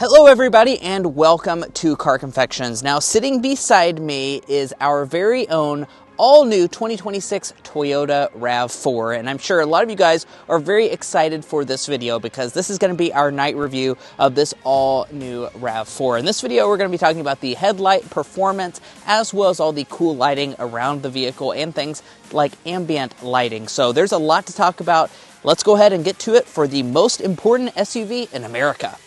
Hello everybody and welcome to Car Confections. Now sitting beside me is our very own all-new 2026 Toyota RAV4, and I'm sure a lot of you guys are very excited for this video because this is going to be our night review of this all-new RAV4. In this video we're going to be talking about the headlight performance as well as all the cool lighting around the vehicle and things like ambient lighting. So there's a lot to talk about. Let's go ahead and get to it for the most important SUV in America.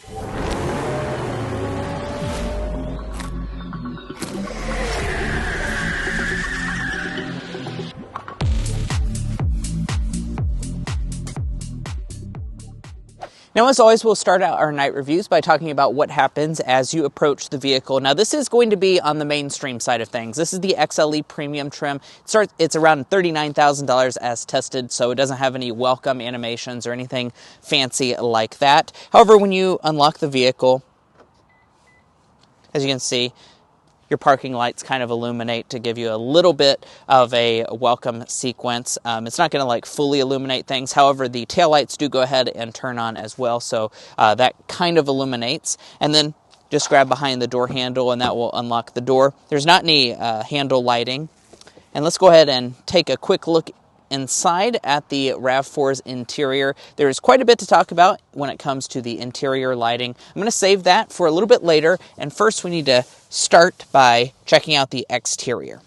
Now, as always, we'll start out our night reviews by talking about what happens as you approach the vehicle. Now, this is going to be on the mainstream side of things. This is the XLE Premium trim. It's around $39,000 as tested, so it doesn't have any welcome animations or anything fancy like that. However, when you unlock the vehicle, as you can see, your parking lights kind of illuminate to give you a little bit of a welcome sequence. It's not going to like fully illuminate things. However, the taillights do go ahead and turn on as well. So that kind of illuminates. And then just grab behind the door handle and that will unlock the door. There's not any handle lighting. And let's go ahead and take a quick look inside at the RAV4's interior. There is quite a bit to talk about when it comes to the interior lighting. I'm going to save that for a little bit later, and first we need to start by checking out the exterior.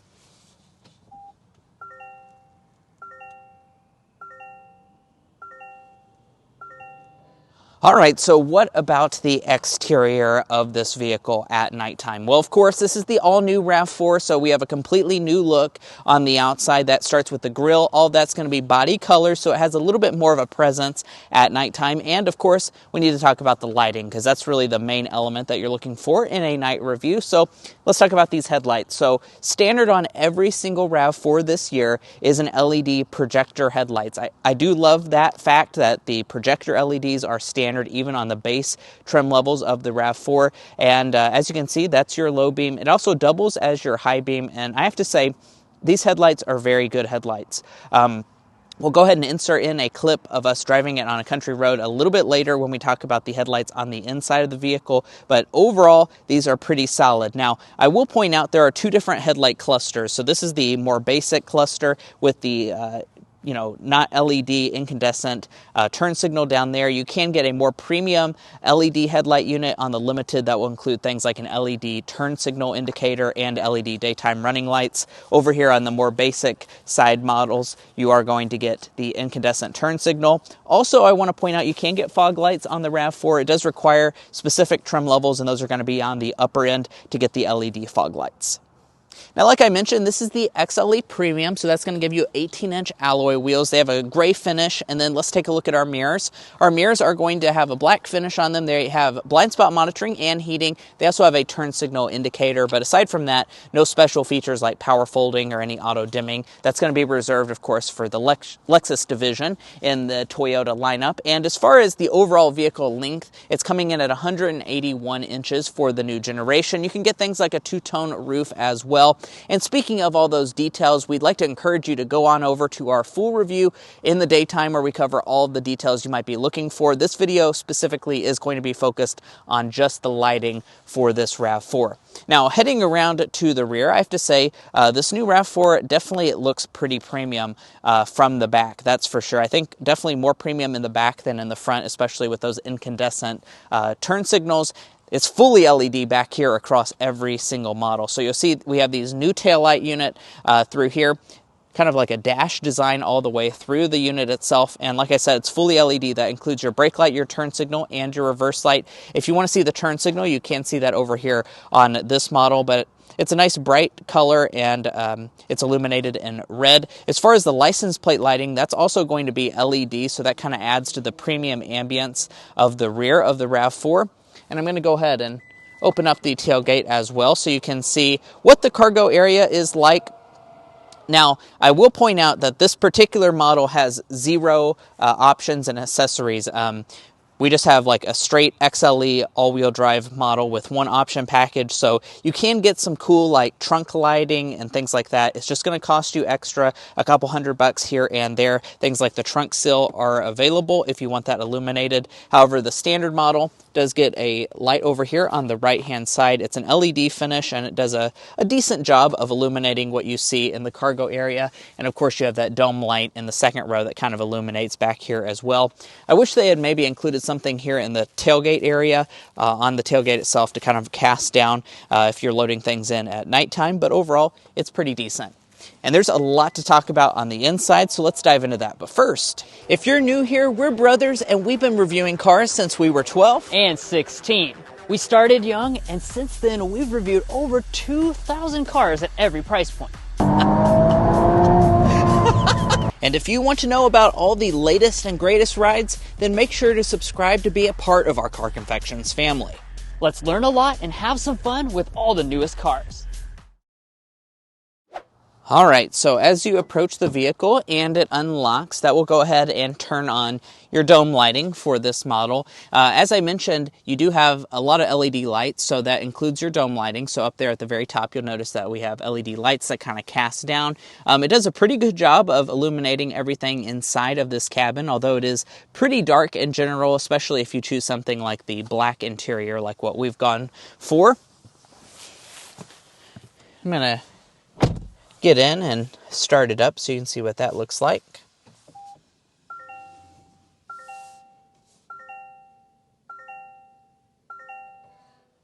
All right, so what about the exterior of this vehicle at nighttime? Well, of course, this is the all-new RAV4, so we have a completely new look on the outside. That starts with the grille. All that's going to be body color, so it has a little bit more of a presence at nighttime. And, of course, we need to talk about the lighting, because that's really the main element that you're looking for in a night review. So let's talk about these headlights. So standard on every single RAV4 this year is an LED projector headlights. I do love that fact that the projector LEDs are standard even on the base trim levels of the RAV4. And as you can see, that's your low beam. It also doubles as your high beam. And I have to say, these headlights are very good headlights. We'll go ahead and insert in a clip of us driving it on a country road a little bit later when we talk about the headlights on the inside of the vehicle, but overall, these are pretty solid. Now, I will point out there are two different headlight clusters. So this is the more basic cluster with the not LED incandescent turn signal down there. You can get a more premium LED headlight unit on the Limited that will include things like an LED turn signal indicator and LED daytime running lights. Over here on the more basic side models, you are going to get the incandescent turn signal. Also, I want to point out you can get fog lights on the RAV4. It does require specific trim levels, and those are going to be on the upper end to get the LED fog lights. Now, like I mentioned, this is the XLE Premium, so that's going to give you 18-inch alloy wheels. They have a gray finish, and then let's take a look at our mirrors. Our mirrors are going to have a black finish on them. They have blind spot monitoring and heating. They also have a turn signal indicator, but aside from that, no special features like power folding or any auto dimming. That's going to be reserved, of course, for the Lexus division in the Toyota lineup. And as far as the overall vehicle length, it's coming in at 181 inches for the new generation. You can get things like a two-tone roof as well. And speaking of all those details, we'd like to encourage you to go on over to our full review in the daytime where we cover all of the details you might be looking for. This video specifically is going to be focused on just the lighting for this RAV4. Now, heading around to the rear, I have to say this new RAV4 definitely looks pretty premium from the back, that's for sure. I think definitely more premium in the back than in the front, especially with those incandescent turn signals. It's fully LED back here across every single model. So you'll see we have these new taillight unit through here, kind of like a dash design all the way through the unit itself. And like I said, it's fully LED. That includes your brake light, your turn signal, and your reverse light. If you want to see the turn signal, you can see that over here on this model, but it's a nice bright color and it's illuminated in red. As far as the license plate lighting, that's also going to be LED, so that kind of adds to the premium ambience of the rear of the RAV4. And I'm going to go ahead and open up the tailgate as well so you can see what the cargo area is like. Now, I will point out that this particular model has zero options and accessories. We just have like a straight XLE all-wheel drive model with one option package, so you can get some cool like trunk lighting and things like that. It's just going to cost you extra, a couple $100 here and there. Things like the trunk sill are available if you want that illuminated. However, the standard model does get a light over here on the right-hand side. It's an LED finish, and it does a decent job of illuminating what you see in the cargo area. And of course, you have that dome light in the second row that kind of illuminates back here as well. I wish they had maybe included something here in the tailgate area, on the tailgate itself, to kind of cast down if you're loading things in at nighttime, but overall, it's pretty decent. And there's a lot to talk about on the inside, so let's dive into that. But first, if you're new here, we're brothers, and we've been reviewing cars since we were 12 and 16. We started young, and since then, we've reviewed over 2,000 cars at every price point. And if you want to know about all the latest and greatest rides, then make sure to subscribe to be a part of our Car Confections family. Let's learn a lot and have some fun with all the newest cars. All right, so as you approach the vehicle and it unlocks, that will go ahead and turn on your dome lighting for this model. As I mentioned, you do have a lot of LED lights, so that includes your dome lighting. So up there at the very top, you'll notice that we have LED lights that kind of cast down. It does a pretty good job of illuminating everything inside of this cabin, although it is pretty dark in general, especially if you choose something like the black interior, like what we've gone for. I'm going to get in and start it up so you can see what that looks like.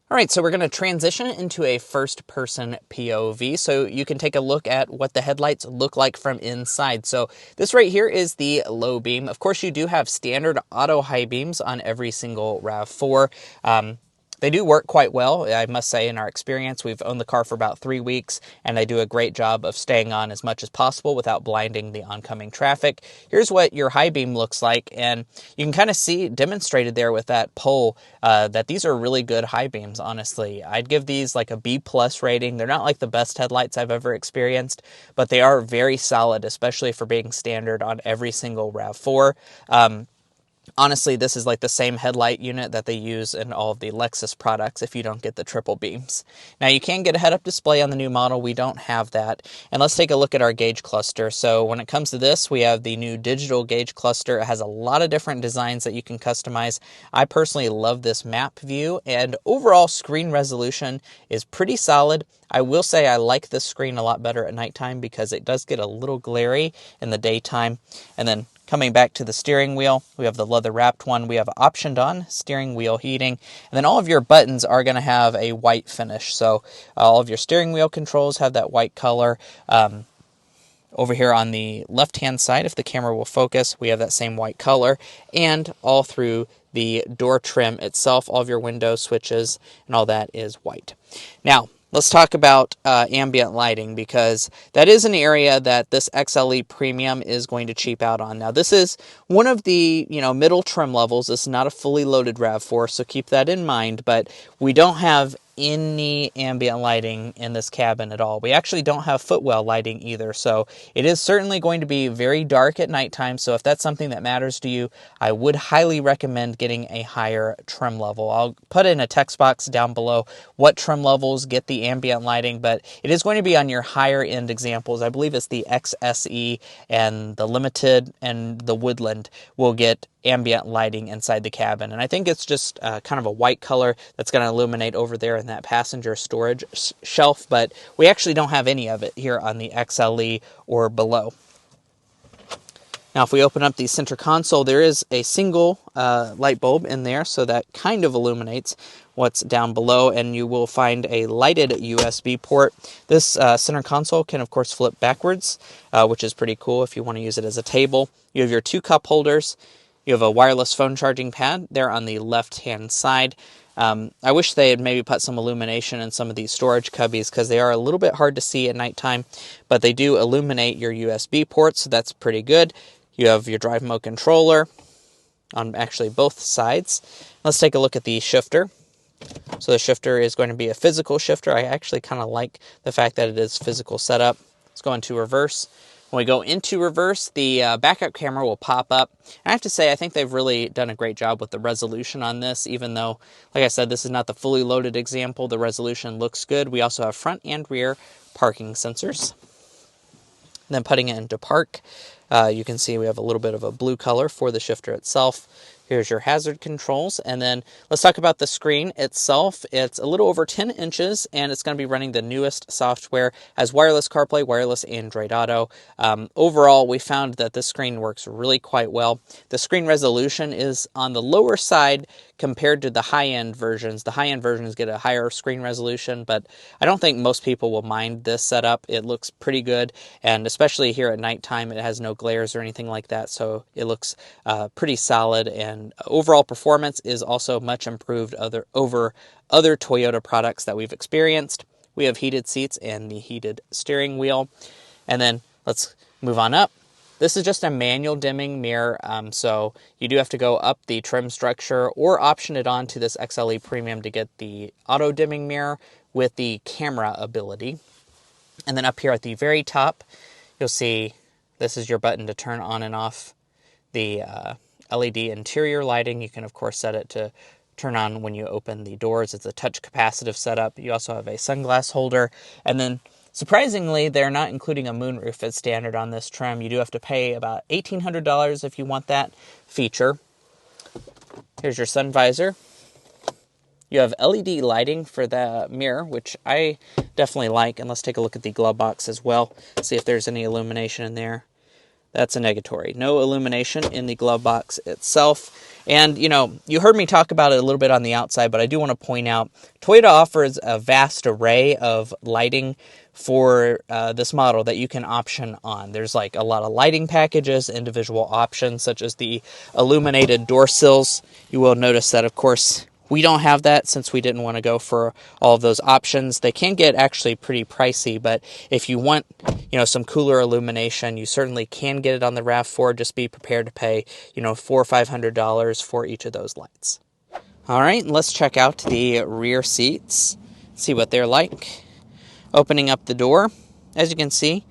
All right, so we're going to transition into a first-person POV, so you can take a look at what the headlights look like from inside. So this right here is the low beam. Of course, you do have standard auto high beams on every single RAV4. They do work quite well, I must say, in our experience. We've owned the car for about 3 weeks, and they do a great job of staying on as much as possible without blinding the oncoming traffic. Here's what your high beam looks like, and you can kind of see demonstrated there with that pole that these are really good high beams, honestly. I'd give these like a B+ rating. They're not like the best headlights I've ever experienced, but they are very solid, especially for being standard on every single RAV4. Honestly, this is like the same headlight unit that they use in all of the Lexus products if you don't get the triple beams. Now, you can get a head-up display on the new model. We don't have that. And let's take a look at our gauge cluster. So when it comes to this, we have the new digital gauge cluster. It has a lot of different designs that you can customize. I personally love this map view, and overall screen resolution is pretty solid. I will say I like this screen a lot better at nighttime because it does get a little glary in the daytime. And then coming back to the steering wheel, we have the leather-wrapped one. We have optioned on steering wheel heating. And then all of your buttons are going to have a white finish. So all of your steering wheel controls have that white color. Over here on the left-hand side, if the camera will focus, we have that same white color. And all through the door trim itself, all of your window switches and all that is white. Now, let's talk about ambient lighting, because that is an area that this XLE Premium is going to cheap out on. Now, this is one of the middle trim levels. This is not a fully loaded RAV4, so keep that in mind. But we don't have any ambient lighting in this cabin at all. We actually don't have footwell lighting either, so it is certainly going to be very dark at nighttime. So if that's something that matters to you, I would highly recommend getting a higher trim level. I'll put in a text box down below what trim levels get the ambient lighting, but it is going to be on your higher end examples. I believe it's the XSE and the Limited and the Woodland will get ambient lighting inside the cabin. And I think it's just kind of a white color that's going to illuminate over there in that passenger storage shelf, but we actually don't have any of it here on the XLE or below. Now, if we open up the center console, there is a single light bulb in there, so that kind of illuminates what's down below, and you will find a lighted USB port. This center console can, of course, flip backwards, which is pretty cool if you want to use it as a table. You have your 2 cup holders. You have a wireless phone charging pad there on the left-hand side. I wish they had maybe put some illumination in some of these storage cubbies because they are a little bit hard to see at nighttime, but they do illuminate your USB ports, so that's pretty good. You have your drive mode controller on actually both sides. Let's take a look at the shifter. So the shifter is going to be a physical shifter. I actually kind of like the fact that it is physical setup. Let's go into reverse. When we go into reverse, the backup camera will pop up. And I have to say, I think they've really done a great job with the resolution on this, even though, like I said, this is not the fully loaded example. The resolution looks good. We also have front and rear parking sensors. And then putting it into park, you can see we have a little bit of a blue color for the shifter itself. Here's your hazard controls, and then let's talk about the screen itself. It's a little over 10 inches, and it's going to be running the newest software as wireless CarPlay, wireless Android Auto. Overall, we found that this screen works really quite well. The screen resolution is on the lower side compared to the high-end versions. The high-end versions get a higher screen resolution, but I don't think most people will mind this setup. It looks pretty good, and especially here at nighttime, it has no glares or anything like that, so it looks pretty solid, and overall performance is also much improved over other Toyota products that we've experienced. We have heated seats and the heated steering wheel. And then let's move on up. This is just a manual dimming mirror, so you do have to go up the trim structure or option it on to this XLE Premium to get the auto dimming mirror with the camera ability. And then up here at the very top, you'll see this is your button to turn on and off the LED interior lighting. You can, of course, set it to turn on when you open the doors. It's a touch capacitive setup. You also have a sunglass holder. And then, surprisingly, they're not including a moonroof as standard on this trim. You do have to pay about $1,800 if you want that feature. Here's your sun visor. You have LED lighting for the mirror, which I definitely like. And let's take a look at the glove box as well. See if there's any illumination in there. That's a negatory. No illumination in the glove box itself. And, you know, you heard me talk about it a little bit on the outside, but I do want to point out Toyota offers a vast array of lighting for this model that you can option on. There's like a lot of lighting packages, individual options, such as the illuminated door sills. You will notice that, of course, we don't have that since we didn't want to go for all of those options. They can get actually pretty pricey, but if you want, you know, some cooler illumination, you certainly can get it on the RAV4. Just be prepared to pay, you know, $400 or $500 for each of those lights. All right, let's check out the rear seats, see what they're like. Opening up the door, as you can see,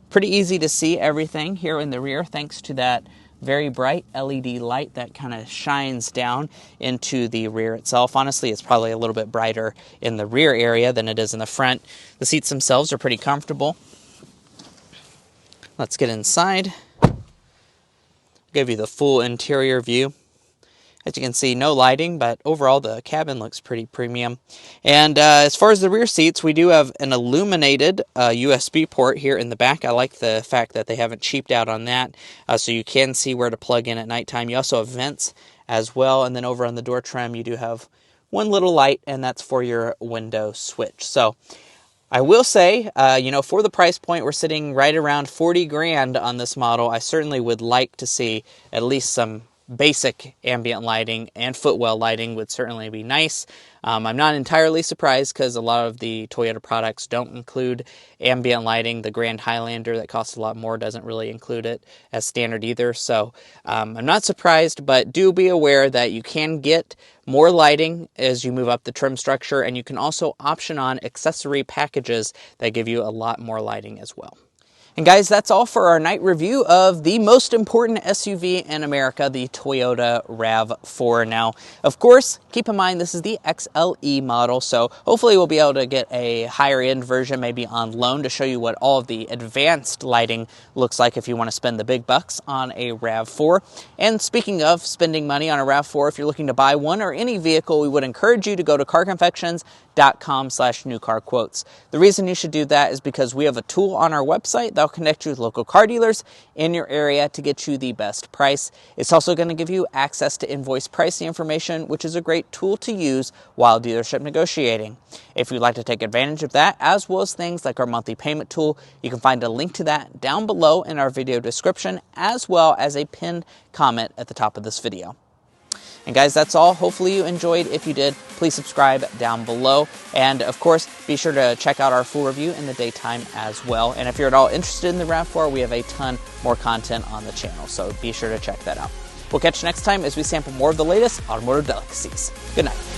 pretty easy to see everything here in the rear thanks to that very bright LED light that kind of shines down into the rear itself. Honestly, it's probably a little bit brighter in the rear area than it is in the front. The seats themselves are pretty comfortable. Let's get inside. Give you the full interior view. As you can see, no lighting, but overall the cabin looks pretty premium. And as far as the rear seats, we do have an illuminated USB port here in the back. I like the fact that they haven't cheaped out on that, so you can see where to plug in at nighttime. You also have vents as well, and then over on the door trim, you do have one little light, and that's for your window switch. So I will say, you know, for the price point, we're sitting right around 40 grand on this model. I certainly would like to see at least some basic ambient lighting and footwell lighting would certainly be nice. I'm not entirely surprised because a lot of the Toyota products don't include ambient lighting. The Grand Highlander that costs a lot more doesn't really include it as standard either. So I'm not surprised, but do be aware that you can get more lighting as you move up the trim structure, and you can also option on accessory packages that give you a lot more lighting as well. And guys, that's all for our night review of the most important SUV in America, the Toyota RAV4. Now, of course, keep in mind this is the XLE model, so hopefully we'll be able to get a higher end version maybe on loan to show you what all of the advanced lighting looks like if you want to spend the big bucks on a RAV4. And speaking of spending money on a RAV4, if you're looking to buy one or any vehicle, we would encourage you to go to carconfections.com/newcarquotes. The reason you should do that is because we have a tool on our website that'll connect you with local car dealers in your area to get you the best price. It's also going to give you access to invoice pricing information, which is a great tool to use while dealership negotiating. If you'd like to take advantage of that, as well as things like our monthly payment tool, you can find a link to that down below in our video description, as well as a pinned comment at the top of this video. And guys, that's all. Hopefully you enjoyed. If you did, please subscribe down below. And of course, be sure to check out our full review in the daytime as well. And if you're at all interested in the RAV4, we have a ton more content on the channel, so be sure to check that out. We'll catch you next time as we sample more of the latest automotive delicacies. Good night.